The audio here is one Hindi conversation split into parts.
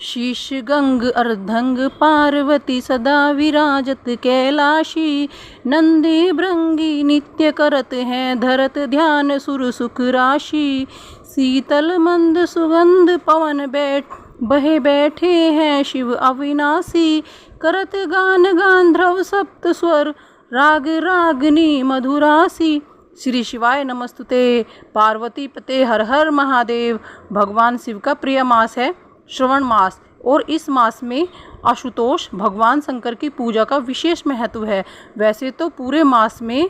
शीश गंग अर्धंग पार्वती सदा विराजत कैलाशी। नंदी भृंगी नित्य करत हैं धरत ध्यान सुर सुख राशि। शीतल मंद सुगंध पवन बहे बैठे हैं शिव अविनाशी। करत गान गांधर्व सप्त स्वर राग रागनी मधुरासी। श्री शिवाय नमस्तुते। पार्वती पते हर हर महादेव। भगवान शिव का प्रिय मास है श्रवण मास, और इस मास में आशुतोष भगवान शंकर की पूजा का विशेष महत्व है। वैसे तो पूरे मास में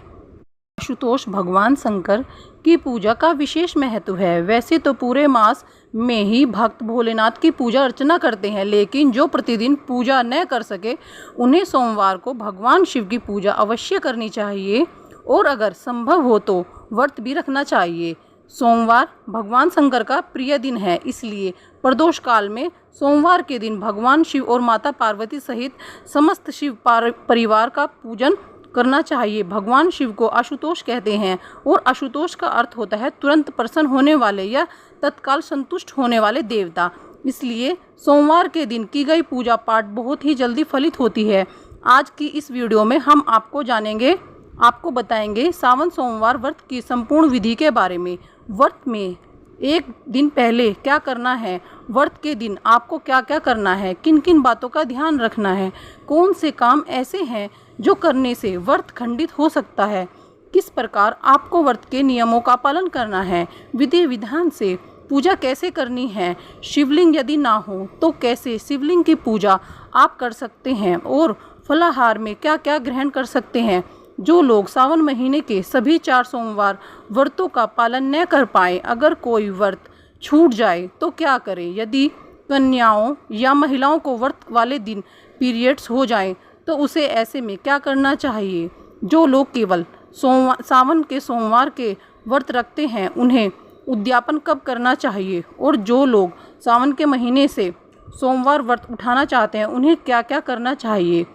आशुतोष भगवान शंकर की पूजा का विशेष महत्व है। वैसे तो पूरे मास में ही भक्त भोलेनाथ की पूजा अर्चना करते हैं, लेकिन जो प्रतिदिन पूजा न कर सके उन्हें सोमवार को भगवान शिव की पूजा अवश्य करनी चाहिए, और अगर संभव हो तो व्रत भी रखना चाहिए। सोमवार भगवान शंकर का प्रिय दिन है, इसलिए प्रदोष काल में सोमवार के दिन भगवान शिव और माता पार्वती सहित समस्त शिव परिवार का पूजन करना चाहिए। भगवान शिव को आशुतोष कहते हैं, और आशुतोष का अर्थ होता है तुरंत प्रसन्न होने वाले या तत्काल संतुष्ट होने वाले देवता। इसलिए सोमवार के दिन की गई पूजा पाठ बहुत ही जल्दी फलित होती है। आज की इस वीडियो में हम आपको बताएंगे सावन सोमवार व्रत की संपूर्ण विधि के बारे में। व्रत में एक दिन पहले क्या करना है, व्रत के दिन आपको क्या क्या करना है, किन किन बातों का ध्यान रखना है, कौन से काम ऐसे हैं जो करने से व्रत खंडित हो सकता है, किस प्रकार आपको व्रत के नियमों का पालन करना है, विधि विधान से पूजा कैसे करनी है, शिवलिंग यदि ना हो तो कैसे शिवलिंग की पूजा आप कर सकते हैं, और फलाहार में क्या क्या ग्रहण कर सकते हैं। जो लोग सावन महीने के सभी 4 सोमवार व्रतों का पालन न कर पाए, अगर कोई व्रत छूट जाए तो क्या करें। यदि कन्याओं या महिलाओं को व्रत वाले दिन पीरियड्स हो जाएं तो उसे ऐसे में क्या करना चाहिए। जो लोग केवल सावन के सोमवार के व्रत रखते हैं उन्हें उद्यापन कब करना चाहिए, और जो लोग सावन के महीने से सोमवार व्रत उठाना चाहते हैं उन्हें क्या क्या करना चाहिए,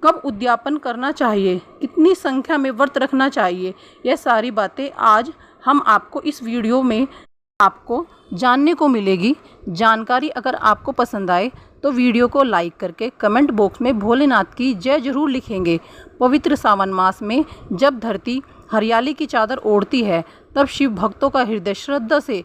कब उद्यापन करना चाहिए, कितनी संख्या में व्रत रखना चाहिए। यह सारी बातें आज हम आपको इस वीडियो में आपको जानने को मिलेगी। जानकारी अगर आपको पसंद आए तो वीडियो को लाइक करके कमेंट बॉक्स में भोलेनाथ की जय जरूर लिखेंगे। पवित्र सावन मास में जब धरती हरियाली की चादर ओढ़ती है तब शिव भक्तों का हृदय श्रद्धा से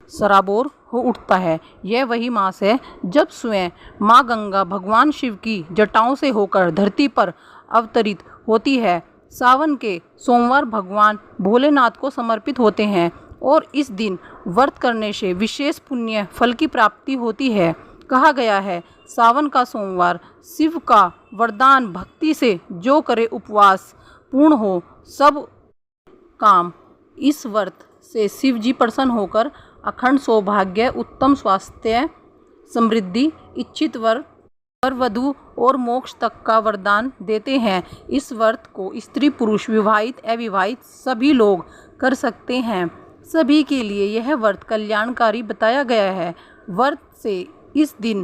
सराबोर हो उठता है। यह वही मास है जब स्वयं माँ गंगा भगवान शिव की जटाओं से होकर धरती पर अवतरित होती है। सावन के सोमवार भगवान भोलेनाथ को समर्पित होते हैं, और इस दिन व्रत करने से विशेष पुण्य फल की प्राप्ति होती है। कहा गया है सावन का सोमवार शिव का वरदान, भक्ति से जो करे उपवास पूर्ण हो सब काम। इस व्रत से शिव जी प्रसन्न होकर अखंड सौभाग्य, उत्तम स्वास्थ्य, समृद्धि, इच्छित वर वधु और मोक्ष तक का वरदान देते हैं। इस व्रत को स्त्री पुरुष विवाहित अविवाहित सभी लोग कर सकते हैं। सभी के लिए यह व्रत कल्याणकारी बताया गया है। व्रत से इस दिन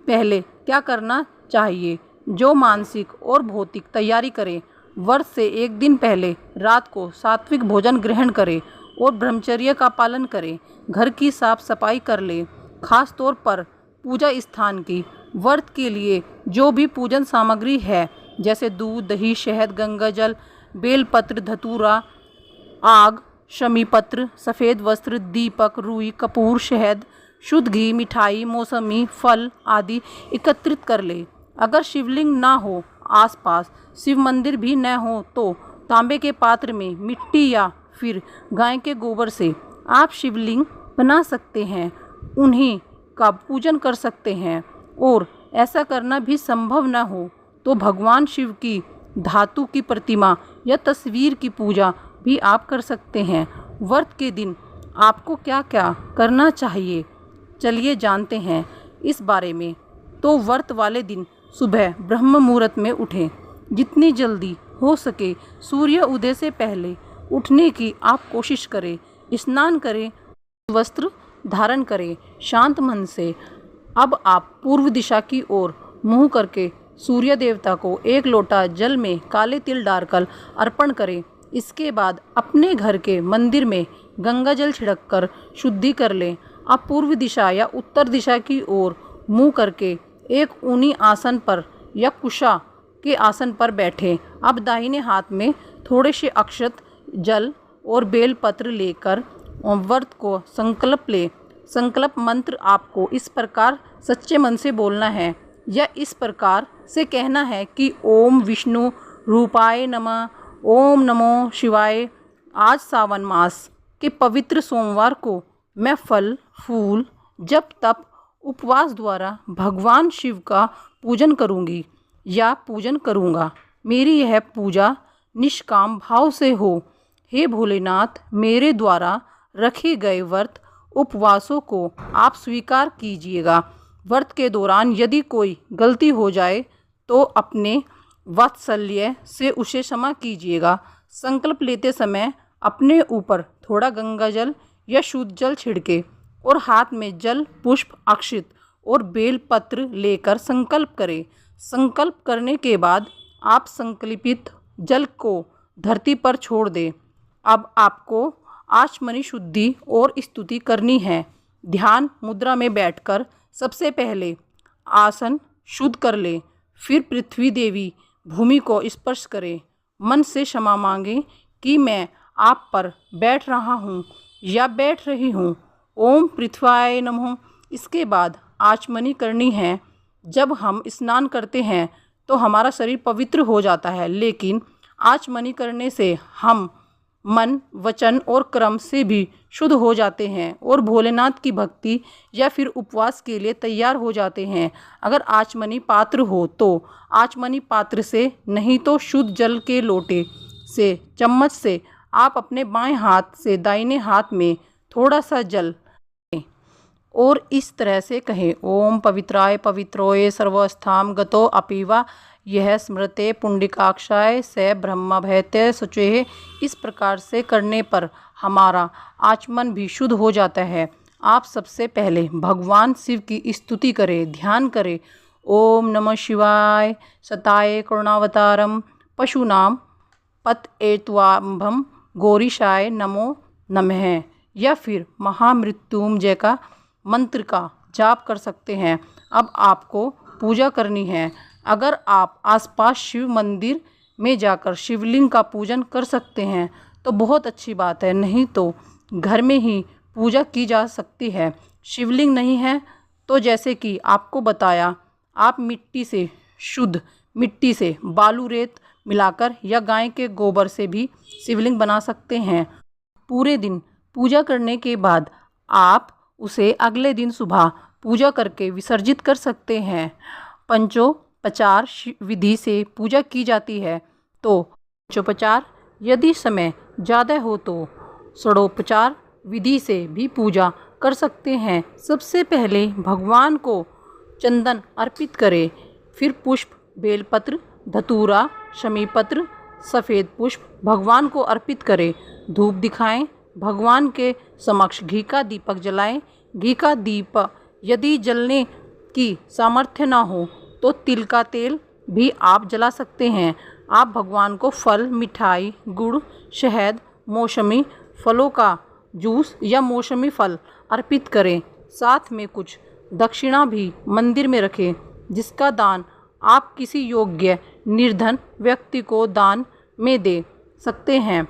पहले क्या करना चाहिए। जो मानसिक और भौतिक तैयारी करें, व्रत से एक दिन पहले रात को सात्विक भोजन ग्रहण करें और ब्रह्मचर्य का पालन करें। घर की साफ सफाई कर लें, खास तौर पर पूजा स्थान की। व्रत के लिए जो भी पूजन सामग्री है जैसे दूध, दही, शहद, गंगा जल, बेलपत्र, धतूरा, आग, शमी पत्र, सफ़ेद वस्त्र, दीपक, रुई, कपूर, शहद, शुद्ध घी, मिठाई, मौसमी फल आदि एकत्रित कर ले। अगर शिवलिंग ना हो, आसपास शिव मंदिर भी न हो तो तांबे के पात्र में मिट्टी या फिर गाय के गोबर से आप शिवलिंग बना सकते हैं, उन्हीं का पूजन कर सकते हैं। और ऐसा करना भी संभव न हो तो भगवान शिव की धातु की प्रतिमा या तस्वीर की पूजा भी आप कर सकते हैं। व्रत के दिन आपको क्या क्या करना चाहिए, चलिए जानते हैं इस बारे में। तो व्रत वाले दिन सुबह ब्रह्म मुहूर्त में उठें। जितनी जल्दी हो सके सूर्य उदय से पहले उठने की आप कोशिश करें। स्नान करें, वस्त्र धारण करें शांत मन से। अब आप पूर्व दिशा की ओर मुँह करके सूर्य देवता को 1 लोटा जल में काले तिल डालकर अर्पण करें। इसके बाद अपने घर के मंदिर में गंगा जल छिड़ककर शुद्धि कर लें। आप पूर्व दिशा या उत्तर दिशा की ओर मुंह करके एक ऊनी आसन पर या कुशा के आसन पर बैठें। अब दाहिने हाथ में थोड़े से अक्षत, जल और बेलपत्र लेकर व्रत को संकल्प ले। संकल्प मंत्र आपको इस प्रकार सच्चे मन से बोलना है या इस प्रकार से कहना है कि ओम विष्णु रूपाय नमः, ओम नमो शिवाय। आज सावन मास के पवित्र सोमवार को मैं फल, फूल, जप, तप, उपवास द्वारा भगवान शिव का पूजन करूंगी या पूजन करूंगा। मेरी यह पूजा निष्काम भाव से हो। हे भोलेनाथ, मेरे द्वारा रखे गए व्रत उपवासों को आप स्वीकार कीजिएगा। व्रत के दौरान यदि कोई गलती हो जाए तो अपने वात्सल्य से उसे क्षमा कीजिएगा। संकल्प लेते समय अपने ऊपर थोड़ा गंगा जल या शुद्ध जल छिड़के और हाथ में जल, पुष्प, अक्षत और बेलपत्र लेकर संकल्प करें। संकल्प करने के बाद आप संकल्पित जल को धरती पर छोड़ दें। अब आपको आचमनी शुद्धि और स्तुति करनी है। ध्यान मुद्रा में बैठकर सबसे पहले आसन शुद्ध कर ले, फिर पृथ्वी देवी भूमि को स्पर्श करें। मन से क्षमा मांगे कि मैं आप पर बैठ रहा हूँ या बैठ रही हूँ। ओम पृथ्वाय नमः। इसके बाद आचमनी करनी है। जब हम स्नान करते हैं तो हमारा शरीर पवित्र हो जाता है, लेकिन आचमनी करने से हम मन, वचन और कर्म से भी शुद्ध हो जाते हैं और भोलेनाथ की भक्ति या फिर उपवास के लिए तैयार हो जाते हैं। अगर आचमनी पात्र हो तो आचमनी पात्र से, नहीं तो शुद्ध जल के लोटे से, चम्मच से आप अपने बाएं हाथ से दाहिने हाथ में थोड़ा सा जल और इस तरह से कहें, ओम पवित्राय पवित्रोय सर्वस्थाम गतो अपीवा यह स्मृते पुंडिकाक्षाय स ब्रह्म भयते शुचेः। इस प्रकार से करने पर हमारा आचमन भी शुद्ध हो जाता है। आप सबसे पहले भगवान शिव की स्तुति करें, ध्यान करें। ओम नमः शिवाय सताय करुणावतारम पशूनाम पत एत्वाम्भम गौरीशाय नमो नमः या फिर महामृत्युंजय का मंत्र का जाप कर सकते हैं। अब आपको पूजा करनी है। अगर आप आसपास शिव मंदिर में जाकर शिवलिंग का पूजन कर सकते हैं तो बहुत अच्छी बात है, नहीं तो घर में ही पूजा की जा सकती है। शिवलिंग नहीं है तो जैसे कि आपको बताया, आप मिट्टी से, शुद्ध मिट्टी से बालू रेत मिलाकर या गाय के गोबर से भी शिवलिंग बना सकते हैं। पूरे दिन पूजा करने के बाद आप उसे अगले दिन सुबह पूजा करके विसर्जित कर सकते हैं। पंचोपचार विधि से पूजा की जाती है तो पंचोपचार, यदि समय ज़्यादा हो तो षडोपचार विधि से भी पूजा कर सकते हैं। सबसे पहले भगवान को चंदन अर्पित करें, फिर पुष्प, बेलपत्र, धतूरा, शमीपत्र, सफ़ेद पुष्प भगवान को अर्पित करें। धूप दिखाएं, भगवान के समक्ष घी का दीपक जलाएं। घी का दीप यदि जलने की सामर्थ्य ना हो तो तिल का तेल भी आप जला सकते हैं। आप भगवान को फल, मिठाई, गुड़, शहद, मौसमी फलों का जूस या मौसमी फल अर्पित करें। साथ में कुछ दक्षिणा भी मंदिर में रखें, जिसका दान आप किसी योग्य निर्धन व्यक्ति को दान में दे सकते हैं।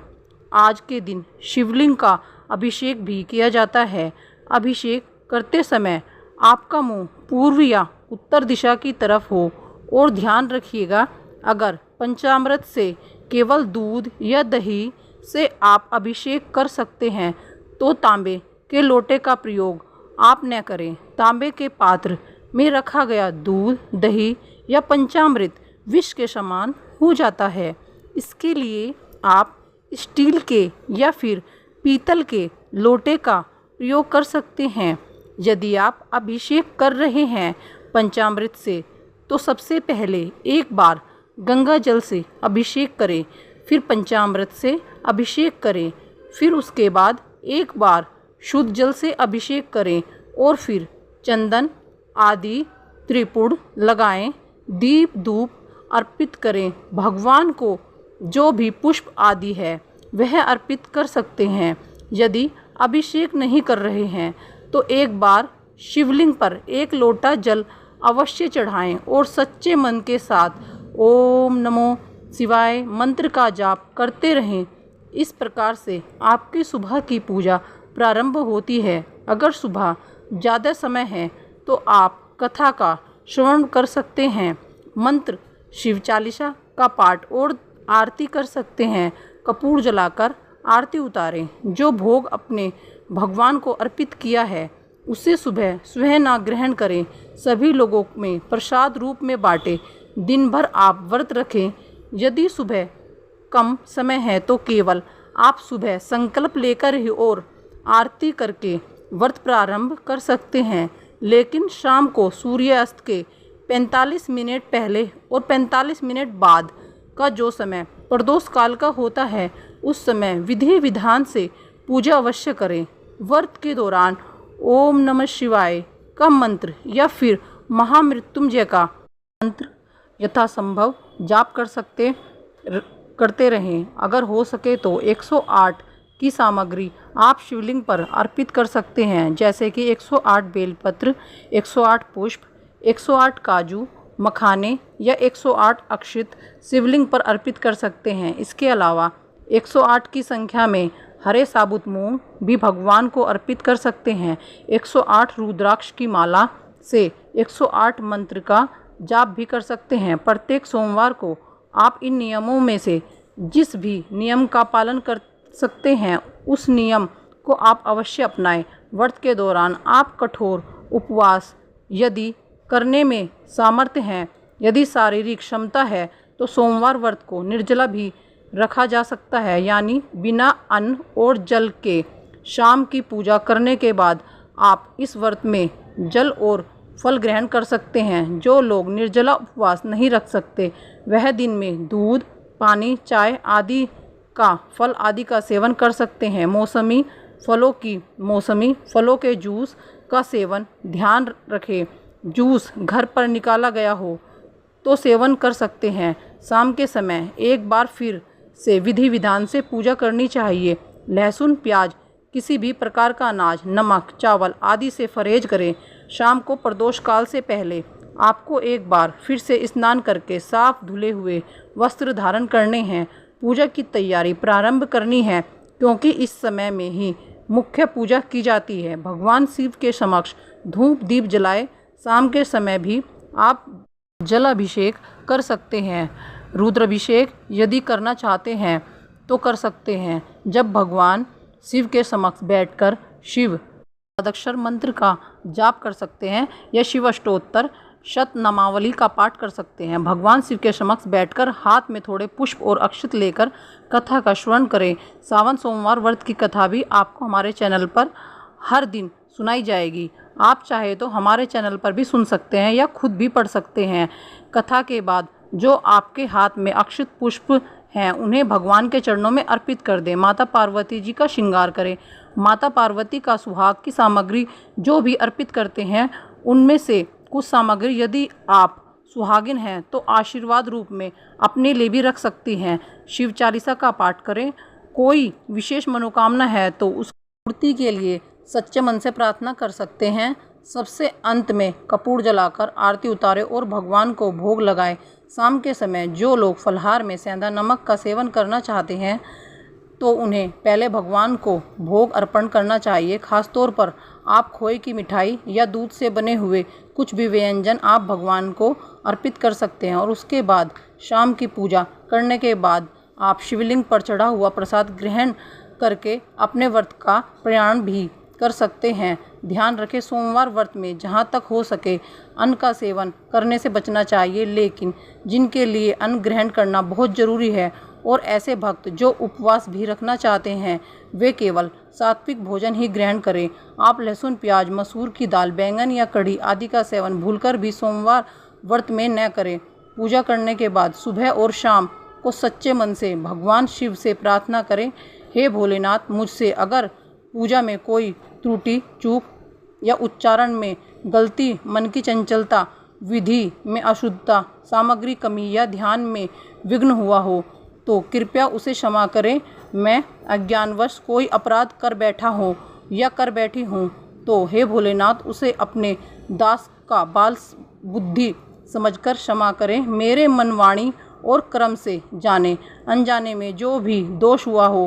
आज के दिन शिवलिंग का अभिषेक भी किया जाता है। अभिषेक करते समय आपका मुंह पूर्व या उत्तर दिशा की तरफ हो और ध्यान रखिएगा, अगर पंचामृत से केवल दूध या दही से आप अभिषेक कर सकते हैं तो तांबे के लोटे का प्रयोग आप न करें। तांबे के पात्र में रखा गया दूध, दही या पंचामृत विष के समान हो जाता है। इसके लिए आप स्टील के या फिर पीतल के लोटे का प्रयोग कर सकते हैं। यदि आप अभिषेक कर रहे हैं पंचामृत से तो सबसे पहले एक बार गंगा जल से अभिषेक करें, फिर पंचामृत से अभिषेक करें, फिर उसके बाद एक बार शुद्ध जल से अभिषेक करें और फिर चंदन आदि त्रिपुड़ लगाएं। दीप धूप अर्पित करें। भगवान को जो भी पुष्प आदि है वह अर्पित कर सकते हैं। यदि अभिषेक नहीं कर रहे हैं तो एक बार शिवलिंग पर 1 लोटा जल अवश्य चढ़ाएं और सच्चे मन के साथ ओम नमो शिवाय मंत्र का जाप करते रहें। इस प्रकार से आपकी सुबह की पूजा प्रारंभ होती है। अगर सुबह ज़्यादा समय है तो आप कथा का श्रवण कर सकते हैं, मंत्र शिव चालीसा का पाठ और आरती कर सकते हैं। कपूर जलाकर आरती उतारें। जो भोग अपने भगवान को अर्पित किया है उसे सुबह स्वयं ना ग्रहण करें, सभी लोगों में प्रसाद रूप में बांटें। दिन भर आप व्रत रखें। यदि सुबह कम समय है तो केवल आप सुबह संकल्प लेकर ही और आरती करके व्रत प्रारंभ कर सकते हैं, लेकिन शाम को सूर्यास्त के 45 मिनट पहले और 45 मिनट बाद का जो समय प्रदोष काल का होता है उस समय विधि विधान से पूजा अवश्य करें। व्रत के दौरान ओम नमः शिवाय का मंत्र या फिर महामृत्युंजय का मंत्र यथासंभव जाप करते रहें। अगर हो सके तो 108 की सामग्री आप शिवलिंग पर अर्पित कर सकते हैं, जैसे कि 108 बेलपत्र, 108 पुष्प, 108 काजू मखाने या 108 अक्षत शिवलिंग पर अर्पित कर सकते हैं। इसके अलावा 108 की संख्या में हरे साबुत मूंग भी भगवान को अर्पित कर सकते हैं। 108 रुद्राक्ष की माला से 108 मंत्र का जाप भी कर सकते हैं। प्रत्येक सोमवार को आप इन नियमों में से जिस भी नियम का पालन कर सकते हैं उस नियम को आप अवश्य अपनाएं। व्रत के दौरान आप कठोर उपवास यदि करने में सामर्थ्य हैं, यदि शारीरिक क्षमता है तो सोमवार व्रत को निर्जला भी रखा जा सकता है, यानी बिना अन्न और जल के। शाम की पूजा करने के बाद आप इस व्रत में जल और फल ग्रहण कर सकते हैं। जो लोग निर्जला उपवास नहीं रख सकते वह दिन में दूध, पानी, चाय आदि का फल आदि का सेवन कर सकते हैं। मौसमी फलों के जूस का सेवन ध्यान रखें। जूस घर पर निकाला गया हो तो सेवन कर सकते हैं। शाम के समय एक बार फिर से विधि विधान से पूजा करनी चाहिए। लहसुन, प्याज, किसी भी प्रकार का अनाज, नमक, चावल आदि से परहेज करें। शाम को प्रदोष काल से पहले आपको एक बार फिर से स्नान करके साफ धुले हुए वस्त्र धारण करने हैं। पूजा की तैयारी प्रारंभ करनी है, क्योंकि इस समय में ही मुख्य पूजा की जाती है। भगवान शिव के समक्ष धूप दीप जलाए। शाम के समय भी आप जल अभिषेक कर सकते हैं। रुद्राभिषेक यदि करना चाहते हैं तो कर सकते हैं, जब भगवान शिव के समक्ष बैठकर शिव अष्टाक्षर मंत्र का जाप कर सकते हैं या शिव अष्टोत्तर शतनामावली का पाठ कर सकते हैं। भगवान शिव के समक्ष बैठकर हाथ में थोड़े पुष्प और अक्षत लेकर कथा का श्रवण करें। सावन सोमवार व्रत की कथा भी आपको हमारे चैनल पर हर दिन सुनाई जाएगी। आप चाहे तो हमारे चैनल पर भी सुन सकते हैं या खुद भी पढ़ सकते हैं। कथा के बाद जो आपके हाथ में अक्षत पुष्प हैं उन्हें भगवान के चरणों में अर्पित कर दें। माता पार्वती जी का श्रृंगार करें। माता पार्वती का सुहाग की सामग्री जो भी अर्पित करते हैं उनमें से कुछ सामग्री यदि आप सुहागिन हैं तो आशीर्वाद रूप में अपने लिए भी रख सकती हैं। शिव चालीसा का पाठ करें। कोई विशेष मनोकामना है तो उस पूर्ति के लिए सच्चे मन से प्रार्थना कर सकते हैं। सबसे अंत में कपूर जलाकर आरती उतारें और भगवान को भोग लगाएं। शाम के समय जो लोग फलाहार में सेंधा नमक का सेवन करना चाहते हैं तो उन्हें पहले भगवान को भोग अर्पण करना चाहिए। खासतौर पर आप खोए की मिठाई या दूध से बने हुए कुछ भी व्यंजन आप भगवान को अर्पित कर सकते हैं और उसके बाद शाम की पूजा करने के बाद आप शिवलिंग पर चढ़ा हुआ प्रसाद ग्रहण करके अपने व्रत का प्रयाण भी कर सकते हैं। ध्यान रखें, सोमवार व्रत में जहाँ तक हो सके अन्न का सेवन करने से बचना चाहिए, लेकिन जिनके लिए अन्न ग्रहण करना बहुत ज़रूरी है और ऐसे भक्त जो उपवास भी रखना चाहते हैं वे केवल सात्विक भोजन ही ग्रहण करें। आप लहसुन, प्याज, मसूर की दाल, बैंगन या कढ़ी आदि का सेवन भूलकर भी सोमवार व्रत में न करें। पूजा करने के बाद सुबह और शाम को सच्चे मन से भगवान शिव से प्रार्थना करें, हे भोलेनाथ, मुझसे अगर पूजा में कोई त्रुटि चूक या उच्चारण में गलती, मन की चंचलता, विधि में अशुद्धता, सामग्री कमी या ध्यान में विघ्न हुआ हो तो कृपया उसे क्षमा करें। मैं अज्ञानवश कोई अपराध कर बैठा हूँ या कर बैठी हूँ तो हे भोलेनाथ उसे अपने दास का बाल बुद्धि समझकर क्षमा करें। मेरे मन, वाणी और कर्म से जाने अनजाने में जो भी दोष हुआ हो,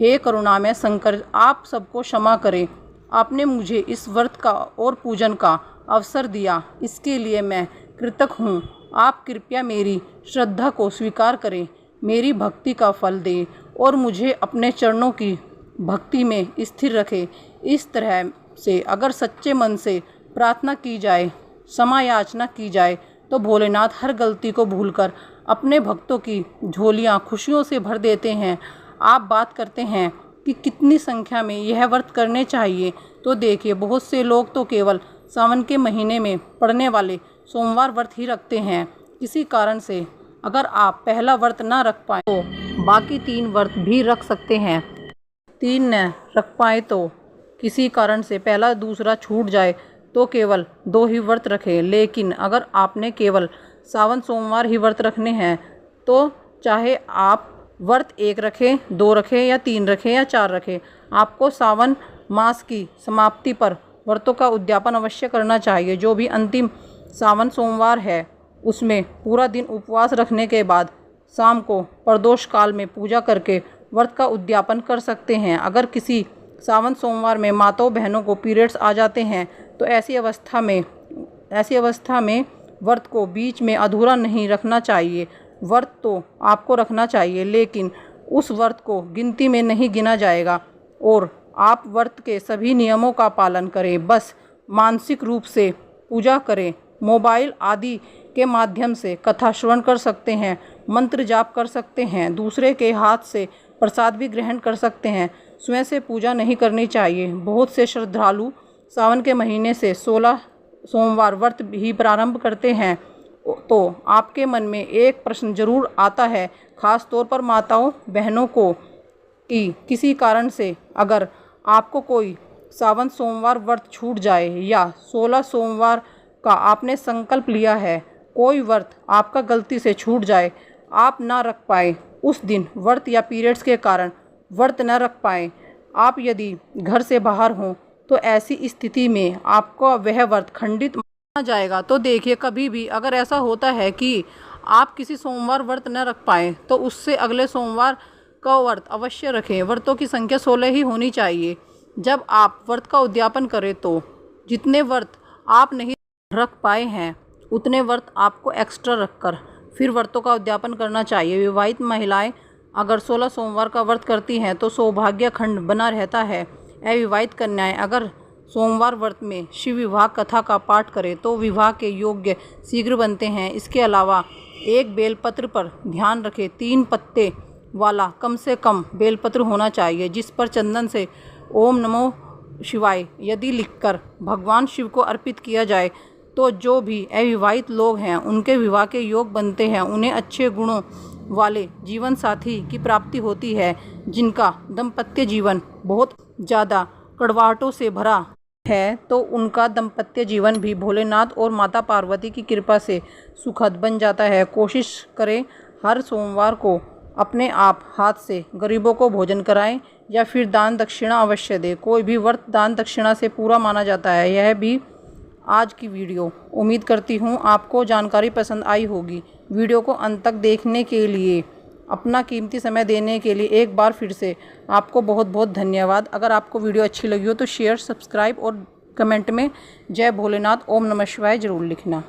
हे करुणामय शंकर आप सबको क्षमा करें। आपने मुझे इस व्रत का और पूजन का अवसर दिया, इसके लिए मैं कृतज्ञ हूँ। आप कृपया मेरी श्रद्धा को स्वीकार करें, मेरी भक्ति का फल दें और मुझे अपने चरणों की भक्ति में स्थिर रखें। इस तरह से अगर सच्चे मन से प्रार्थना की जाए, क्षमा याचना की जाए, तो भोलेनाथ हर गलती को भूलकर अपने भक्तों की झोलियाँ खुशियों से भर देते हैं। आप बात करते हैं कि कितनी संख्या में यह व्रत करने चाहिए, तो देखिए बहुत से लोग तो केवल सावन के महीने में पड़ने वाले सोमवार व्रत ही रखते हैं। किसी कारण से अगर आप पहला व्रत ना रख पाए तो बाकी 3 व्रत भी रख सकते हैं। 3 न रख पाए तो किसी कारण से पहला दूसरा छूट जाए तो केवल 2 ही व्रत रखें। लेकिन अगर आपने केवल सावन सोमवार ही व्रत रखने हैं तो चाहे आप व्रत 1 रखें, 2 रखें या 3 रखें या 4 रखें, आपको सावन मास की समाप्ति पर व्रतों का उद्यापन अवश्य करना चाहिए। जो भी अंतिम सावन सोमवार है उसमें पूरा दिन उपवास रखने के बाद शाम को प्रदोष काल में पूजा करके व्रत का उद्यापन कर सकते हैं। अगर किसी सावन सोमवार में माताओं बहनों को पीरियड्स आ जाते हैं तो ऐसी अवस्था में व्रत को बीच में अधूरा नहीं रखना चाहिए। व्रत तो आपको रखना चाहिए, लेकिन उस व्रत को गिनती में नहीं गिना जाएगा और आप व्रत के सभी नियमों का पालन करें। बस मानसिक रूप से पूजा करें। मोबाइल आदि के माध्यम से कथा श्रवण कर सकते हैं, मंत्र जाप कर सकते हैं, दूसरे के हाथ से प्रसाद भी ग्रहण कर सकते हैं। स्वयं से पूजा नहीं करनी चाहिए। बहुत से श्रद्धालु सावन के महीने से 16 सोमवार व्रत ही प्रारंभ करते हैं। तो आपके मन में एक प्रश्न जरूर आता है, खास तौर पर माताओं बहनों को, कि किसी कारण से अगर आपको कोई सावन सोमवार व्रत छूट जाए या 16 सोमवार का आपने संकल्प लिया है, कोई व्रत आपका गलती से छूट जाए, आप ना रख पाए उस दिन व्रत या पीरियड्स के कारण व्रत न रख पाए, आप यदि घर से बाहर हों, तो ऐसी स्थिति में आपको वह व्रत खंडित माना जाएगा। तो देखिए कभी भी अगर ऐसा होता है कि आप किसी सोमवार व्रत न रख पाएँ तो उससे अगले सोमवार का व्रत अवश्य रखें। व्रतों की संख्या 16 ही होनी चाहिए। जब आप व्रत का उद्यापन करें तो जितने व्रत आप नहीं रख पाए हैं उतने व्रत आपको एक्स्ट्रा रखकर फिर व्रतों का उद्यापन करना चाहिए। विवाहित महिलाएं अगर 16 सोमवार का व्रत करती हैं तो सौभाग्य खंड बना रहता है। अविवाहित कन्याएं अगर सोमवार व्रत में शिव विवाह कथा का पाठ करें तो विवाह के योग्य शीघ्र बनते हैं। इसके अलावा एक बेलपत्र पर ध्यान रखें, 3 पत्ते वाला कम से कम बेलपत्र होना चाहिए, जिस पर चंदन से ओम नमो शिवाय यदि लिखकर भगवान शिव को अर्पित किया जाए तो जो भी अविवाहित लोग हैं उनके विवाह के योग बनते हैं। उन्हें अच्छे गुणों वाले जीवन साथी की प्राप्ति होती है। जिनका दाम्पत्य जीवन बहुत ज़्यादा कड़वाहटों से भरा है तो उनका दाम्पत्य जीवन भी भोलेनाथ और माता पार्वती की कृपा से सुखद बन जाता है। कोशिश करें हर सोमवार को अपने आप हाथ से गरीबों को भोजन कराएं या फिर दान दक्षिणा अवश्य दें। कोई भी व्रत दान दक्षिणा से पूरा माना जाता है। यह भी आज की वीडियो। उम्मीद करती हूँ आपको जानकारी पसंद आई होगी। वीडियो को अंत तक देखने के लिए, अपना कीमती समय देने के लिए एक बार फिर से आपको बहुत बहुत धन्यवाद। अगर आपको वीडियो अच्छी लगी हो तो शेयर, सब्सक्राइब और कमेंट में जय भोलेनाथ ओम नमः शिवाय ज़रूर लिखना।